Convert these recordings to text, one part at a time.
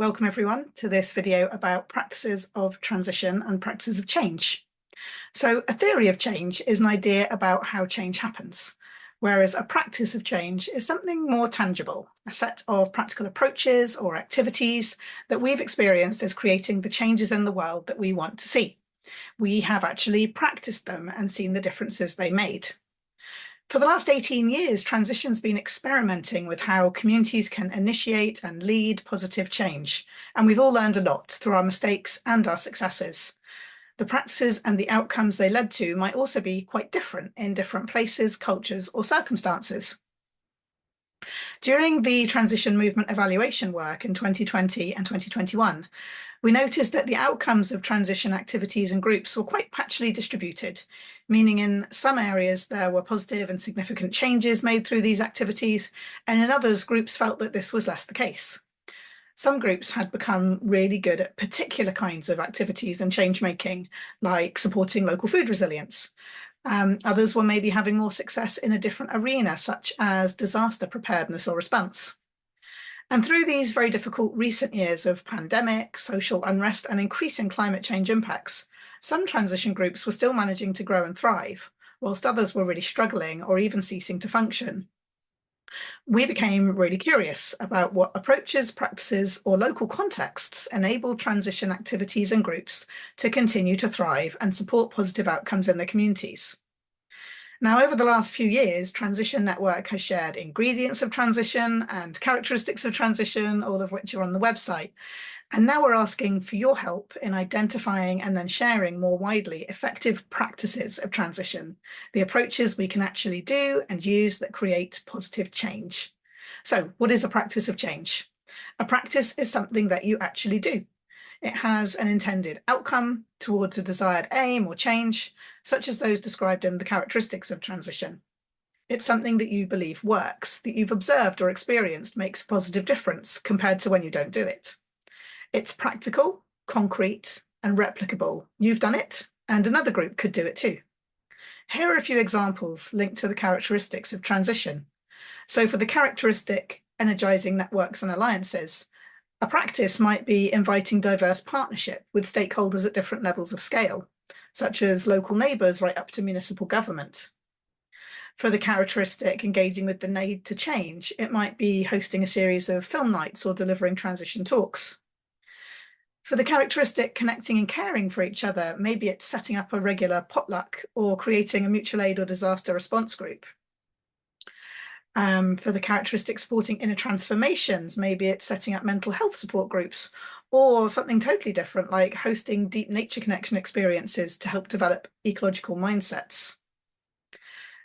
Welcome everyone to this video about practices of transition and practices of change. So a theory of change is an idea about how change happens, whereas a practice of change is something more tangible, a set of practical approaches or activities that we've experienced as creating the changes in the world that we want to see. We have actually practiced them and seen the differences they made. For the last 18 years, Transition's been experimenting with how communities can initiate and lead positive change, and we've all learned a lot through our mistakes and our successes. The practices and the outcomes they led to might also be quite different in different places, cultures, or circumstances. During the transition movement evaluation work in 2020 and 2021, we noticed that the outcomes of transition activities and groups were quite patchily distributed, meaning in some areas there were positive and significant changes made through these activities, and in others groups felt that this was less the case. Some groups had become really good at particular kinds of activities and change making, like supporting local food resilience. Others were maybe having more success in a different arena, such as disaster preparedness or response. And through these very difficult recent years of pandemic, social unrest, and increasing climate change impacts, some transition groups were still managing to grow and thrive, whilst others were really struggling or even ceasing to function. We became really curious about what approaches, practices, or local contexts enabled transition activities and groups to continue to thrive and support positive outcomes in their communities. Now, over the last few years, Transition Network has shared ingredients of transition and characteristics of transition, all of which are on the website. And now we're asking for your help in identifying and then sharing more widely effective practices of transition, the approaches we can actually do and use that create positive change. So, what is a practice of change? A practice is something that you actually do. It has an intended outcome towards a desired aim or change, such as those described in the characteristics of transition. It's something that you believe works, that you've observed or experienced makes a positive difference compared to when you don't do it. It's practical, concrete, and replicable. You've done it, and another group could do it too. Here are a few examples linked to the characteristics of transition. So for the characteristic energizing networks and alliances, a practice might be inviting diverse partnership with stakeholders at different levels of scale, such as local neighbours right up to municipal government. For the characteristic engaging with the need to change, it might be hosting a series of film nights or delivering transition talks. For the characteristic connecting and caring for each other, maybe it's setting up a regular potluck or creating a mutual aid or disaster response group. For the characteristic supporting inner transformations, maybe it's setting up mental health support groups, or something totally different like hosting deep nature connection experiences to help develop ecological mindsets.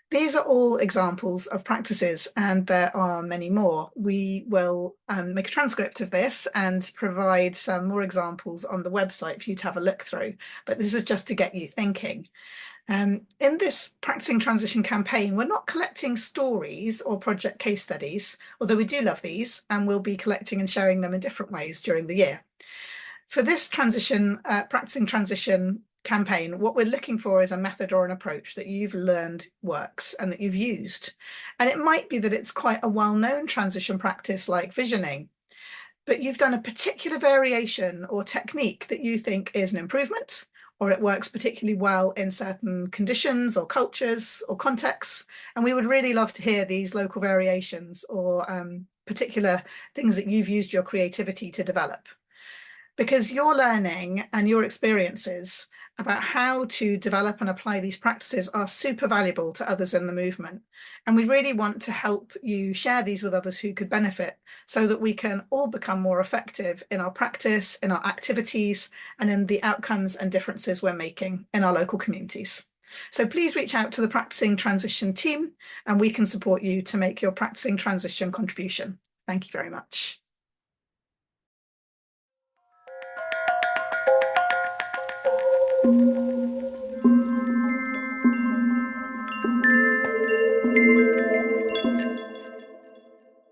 These are all examples of practices, and there are many more. We will make a transcript of this and provide some more examples on the website for you to have a look through, but this is just to get you thinking. In this Practising Transition campaign, we're not collecting stories or project case studies, although we do love these, and we'll be collecting and sharing them in different ways during the year. For this Practising Transition campaign, what we're looking for is a method or an approach that you've learned works and that you've used. And it might be that it's quite a well-known transition practice like visioning, but you've done a particular variation or technique that you think is an improvement, or it works particularly well in certain conditions or cultures or contexts. And we would really love to hear these local variations or particular things that you've used your creativity to develop. Because your learning and your experiences about how to develop and apply these practices are super valuable to others in the movement. And we really want to help you share these with others who could benefit so that we can all become more effective in our practice, in our activities, and in the outcomes and differences we're making in our local communities. So please reach out to the Practising Transition team and we can support you to make your Practising Transition contribution. Thank you very much. Thank you.